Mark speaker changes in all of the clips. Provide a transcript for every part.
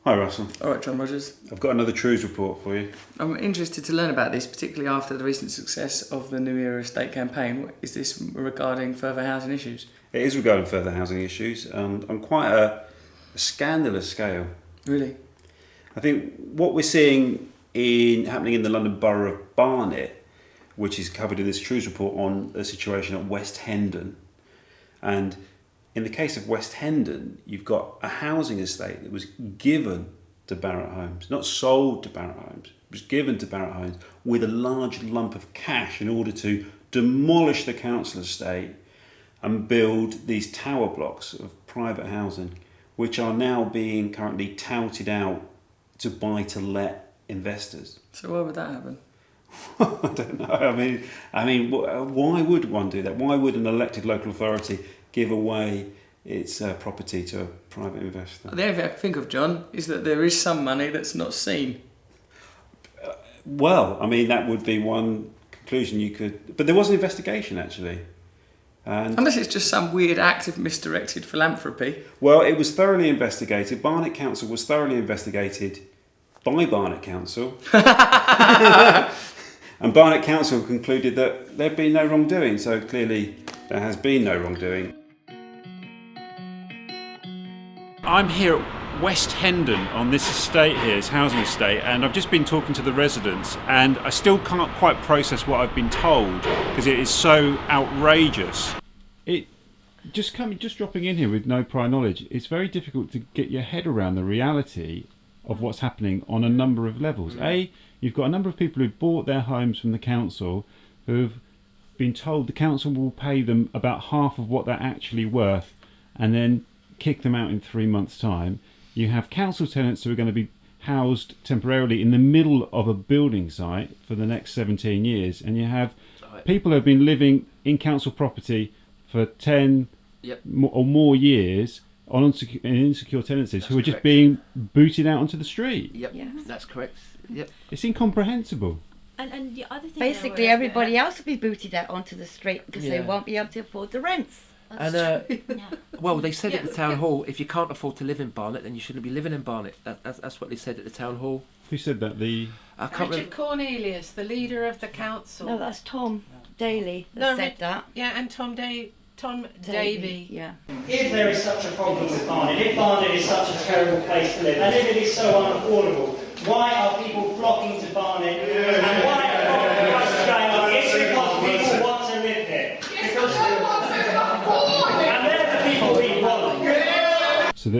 Speaker 1: Hi Russell.
Speaker 2: All right, John Rogers.
Speaker 1: I've got another Trews report for you.
Speaker 2: I'm interested to learn about this, particularly after the recent success of the New Era Estate campaign. Is this regarding further housing issues?
Speaker 1: It is regarding further housing issues on quite a scandalous scale.
Speaker 2: Really?
Speaker 1: I think what we're seeing happening in the London Borough of Barnet, which is covered in this Trews report on the situation at West Hendon. And in the case of West Hendon, you've got a housing estate that was given to Barratt Homes, not sold to Barratt Homes. It was given to Barratt Homes with a large lump of cash in order to demolish the council estate and build these tower blocks of private housing, which are now being currently touted out to buy-to-let investors.
Speaker 2: So why would that happen?
Speaker 1: I don't know. I mean, why would one do that? Why would an elected local authority give away its property to a private investor?
Speaker 2: The only thing I can think of, John, is that there is some money that's not seen.
Speaker 1: Well, I mean, that would be one conclusion you could... But there was an investigation, actually. And
Speaker 2: unless it's just some weird act of misdirected philanthropy.
Speaker 1: Well, it was thoroughly investigated. Barnet Council was thoroughly investigated by Barnet Council. And Barnet Council concluded that there'd been no wrongdoing, so clearly there has been no wrongdoing. I'm here at West Hendon on this estate here, this housing estate, and I've just been talking to the residents, and I still can't quite process what I've been told because it is so outrageous. Just dropping in here with no prior knowledge, it's very difficult to get your head around the reality of what's happening on a number of levels. You've got a number of people who've bought their homes from the council who've been told the council will pay them about half of what they're actually worth and then kick them out in 3 months' time. You have council tenants who are going to be housed temporarily in the middle of a building site for the next 17 years, and you have people who have been living in council property for 10 or more years on insecure tenancies who are just being booted out onto the street.
Speaker 3: That's correct.
Speaker 1: It's incomprehensible.
Speaker 4: And the other thing,
Speaker 5: basically everybody else will be booted out onto the street because they won't be able to afford the rents.
Speaker 3: Well, they said at the town hall, if you can't afford to live in Barnet, then you shouldn't be living in Barnet. That's what they said at the town hall.
Speaker 1: Who said that?
Speaker 6: Richard Cornelius, the leader of the council.
Speaker 5: No, that's Tom Daly that said that.
Speaker 6: Yeah, and Tom Davey.
Speaker 5: Yeah.
Speaker 7: If there is such a problem with Barnet, if Barnet is such a terrible place to live, and if it is so unaffordable, why are people flocking to Barnet? And why are property prices going up? It's because people want to live there. And they're the people we want.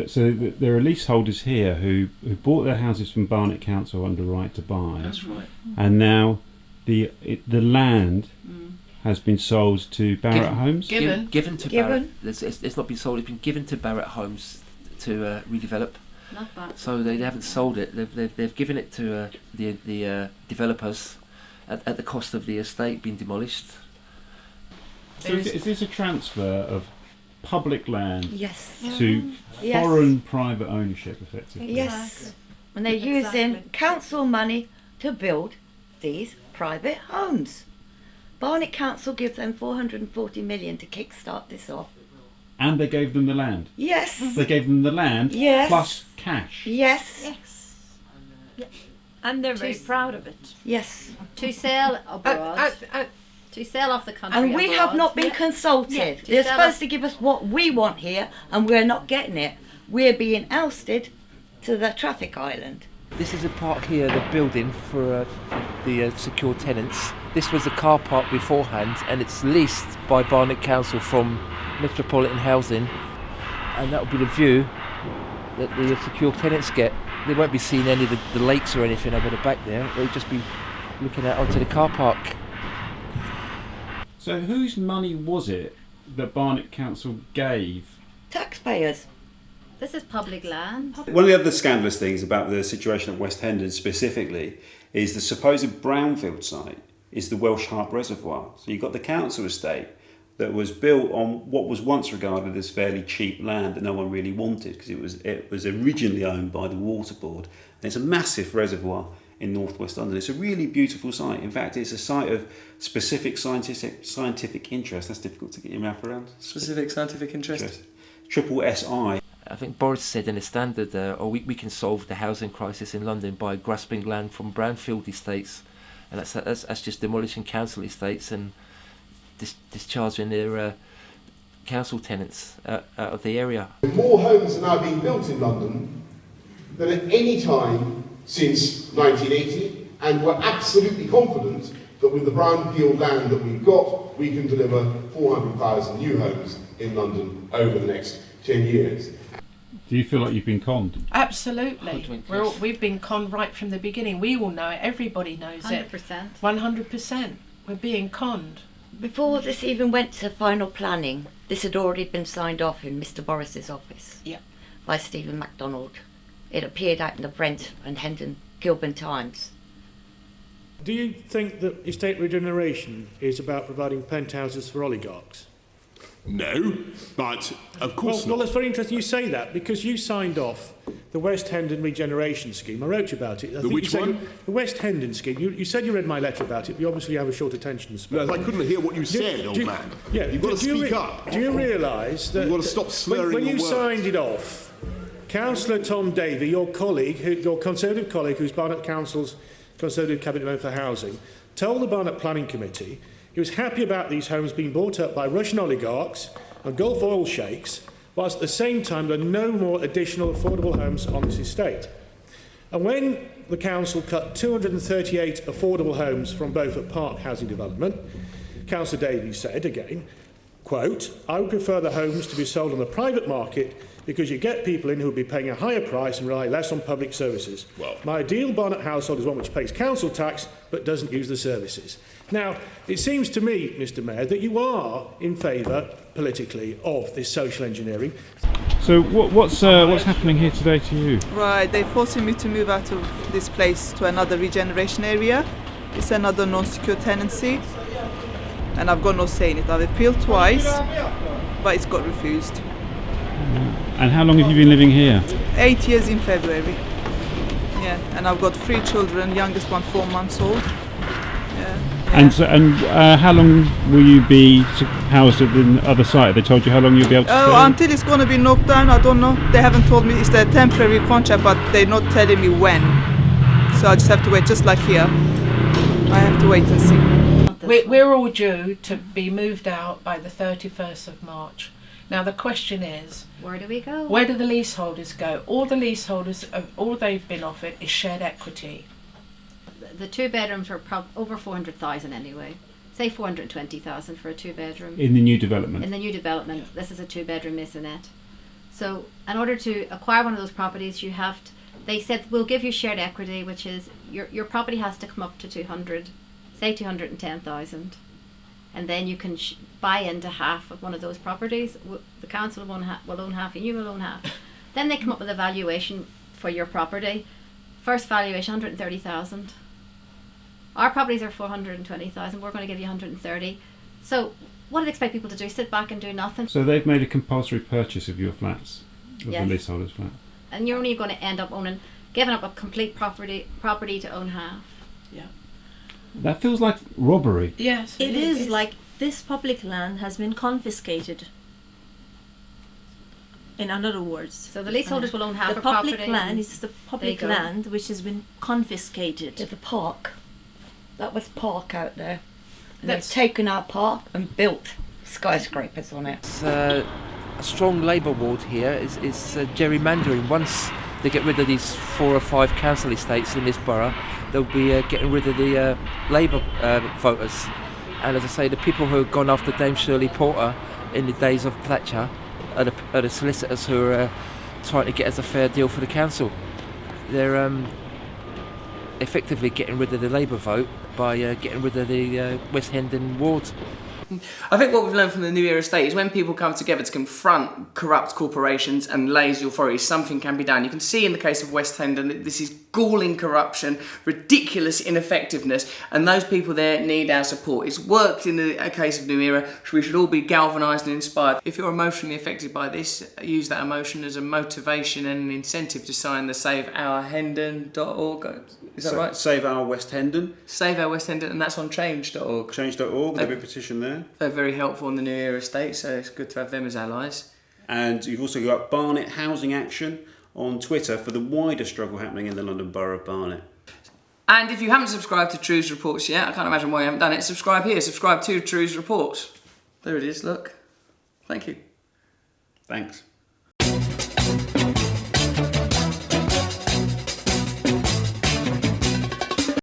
Speaker 1: So there are leaseholders here who bought their houses from Barnet Council under right to buy.
Speaker 3: That's right.
Speaker 1: And now the land has been sold to Barratt Homes.
Speaker 3: Given to Barratt. It's not been sold. It's been given to Barratt Homes to redevelop. So they haven't sold it. They've given it to the developers at the cost of the estate being demolished.
Speaker 1: So is this a transfer of public land to
Speaker 5: Yes.
Speaker 1: foreign private ownership, effectively?
Speaker 5: Yes. And they're using council money to build these private homes. Barnet Council gives them 440 million to kickstart this off.
Speaker 1: And they gave them the land?
Speaker 5: Yes.
Speaker 1: They gave them the land plus cash?
Speaker 5: Yes.
Speaker 4: and they're very proud of it.
Speaker 5: Yes.
Speaker 4: To sell abroad. To sell off the country
Speaker 5: and we have not been consulted. They're supposed to give us what we want here, and we're not getting it. We're being ousted to the traffic island.
Speaker 3: This is a park here, the building for the secure tenants. This was a car park beforehand, and it's leased by Barnet Council from Metropolitan Housing, and that will be the view that the secure tenants get. They won't be seeing any of the lakes or anything over the back there. They'll just be looking out onto the car park.
Speaker 1: So whose money was it that Barnet Council gave?
Speaker 5: Taxpayers.
Speaker 4: This is public land.
Speaker 1: One of the other scandalous things about the situation at West Hendon specifically is the supposed brownfield site is the Welsh Harp Reservoir. So you've got the council estate that was built on what was once regarded as fairly cheap land that no one really wanted because it was originally owned by the Water Board. And it's a massive reservoir in northwest London. It's a really beautiful site. In fact, it's a site of specific scientific interest. That's difficult to get your mouth around.
Speaker 2: Specific scientific interest.
Speaker 1: Triple SI.
Speaker 3: I think Boris said in a standard, we can solve the housing crisis in London by grasping land from brownfield estates, and that's just demolishing council estates and discharging their council tenants out of the area.
Speaker 8: More homes are now being built in London than at any time since 1980, and we're absolutely confident that with the brownfield land that we've got, we can deliver 400,000 new homes in London over the next 10 years.
Speaker 1: Do you feel like you've been conned?
Speaker 6: Absolutely. We've been conned right from the beginning. We all know it. Everybody knows
Speaker 4: 100%.
Speaker 6: it. 100%. We're being conned.
Speaker 5: Before this even went to final planning, this had already been signed off in Mr. Boris's office by Stephen MacDonald. It appeared out in the Brent and Hendon Kilburn Times.
Speaker 9: Do you think that estate regeneration is about providing penthouses for oligarchs?
Speaker 8: No, but of course not.
Speaker 9: Well, that's very interesting you say that, because you signed off the West Hendon regeneration scheme. I wrote you about it.
Speaker 8: Which one?
Speaker 9: The West Hendon scheme. You said you read my letter about it, but you obviously have a short attention span.
Speaker 8: No, I couldn't hear what you said, old man.
Speaker 9: Yeah,
Speaker 8: You've got to speak up.
Speaker 9: Do you realise that...
Speaker 8: You've got to stop slurring
Speaker 9: when
Speaker 8: your
Speaker 9: you
Speaker 8: words.
Speaker 9: signed it off, Councillor Tom Davey, your colleague, your Conservative colleague, who's Barnet Council's Conservative Cabinet Member for Housing, told the Barnet Planning Committee he was happy about these homes being bought up by Russian oligarchs and Gulf oil sheikhs, whilst at the same time there are no more additional affordable homes on this estate. And when the council cut 238 affordable homes from Beaufort Park housing development, Councillor Davies said again, quote, "I would prefer the homes to be sold on the private market because you get people in who will be paying a higher price and rely less on public services.
Speaker 8: Well,
Speaker 9: my ideal Barnet household is one which pays council tax but doesn't use the services." Now, it seems to me, Mr Mayor, that you are in favour, politically, of this social engineering.
Speaker 1: So what's happening here today to you?
Speaker 10: Right, they're forcing me to move out of this place to another regeneration area. It's another non-secure tenancy, and I've got no say in it. I've appealed twice, but it's got refused.
Speaker 1: And how long have you been living here?
Speaker 10: 8 years in February. Yeah, and I've got 3 children, youngest one 4 months old. Yeah.
Speaker 1: And how long will you be housed at the other site? Have they told you how long you'll be able to stay?
Speaker 10: Until it's going to be knocked down, I don't know. They haven't told me. It's a temporary contract, but they're not telling me when. So I just have to wait, just like here. I have to wait and see.
Speaker 6: We're all due to be moved out by the 31st of March. Now the question is,
Speaker 4: where do we go?
Speaker 6: Where do the leaseholders go? All the leaseholders, all they've been offered is shared equity.
Speaker 4: The 2 bedrooms are over 400,000 anyway. Say 420,000 for a 2-bedroom.
Speaker 1: In the new development?
Speaker 4: In the new development. This is a 2-bedroom maisonette. So in order to acquire one of those properties, you have to, they said, we'll give you shared equity, which is your property has to come up to 210,000. And then you can buy into half of one of those properties. The council will own half and you will own half. Then they come up with a valuation for your property. First valuation, 130,000. Our properties are 420,000. We're going to give you 130. So what do they expect people to do? Sit back and do nothing?
Speaker 1: So they've made a compulsory purchase of your flats, of
Speaker 4: Yes.
Speaker 1: the leaseholder's flat.
Speaker 4: And you're only going to end up giving up a complete property to own half.
Speaker 6: Yeah.
Speaker 1: That feels like robbery.
Speaker 6: Yes.
Speaker 11: It is like this public land has been confiscated. In other words.
Speaker 4: So the leaseholders will own half
Speaker 11: the
Speaker 4: a property.
Speaker 11: public land is the public land which has been confiscated.
Speaker 5: There's a park. That was park out there. And they've taken our park and built skyscrapers on it.
Speaker 3: It's a strong Labour ward here is gerrymandering. Once they get rid of these 4 or 5 council estates in this borough, they'll be getting rid of the Labour voters. And as I say, the people who have gone after Dame Shirley Porter in the days of Thatcher are the solicitors who are trying to get us a fair deal for the council. They're effectively getting rid of the Labour vote by getting rid of the West Hendon ward.
Speaker 2: I think what we've learned from the New Era Estate is when people come together to confront corrupt corporations and lazy authorities, something can be done. You can see in the case of West Hendon that this is galling corruption, ridiculous ineffectiveness, and those people there need our support. It's worked in the case of New Era, so we should all be galvanised and inspired. If you're emotionally affected by this, use that emotion as a motivation and an incentive to sign the SaveOurHendon.org. Is that right?
Speaker 1: Save Our West Hendon.
Speaker 2: Save Our West Hendon, and that's on change.org.
Speaker 1: Change.org, there'll be a petition there.
Speaker 2: They're very helpful in the New Era Estate, so it's good to have them as allies.
Speaker 12: And you've also got Barnet Housing Action on Twitter for the wider struggle happening in the London Borough of Barnet.
Speaker 2: And if you haven't subscribed to Trews Reports yet, I can't imagine why you haven't done it, subscribe here, subscribe to Trews Reports. There it is, look. Thank you.
Speaker 12: Thanks.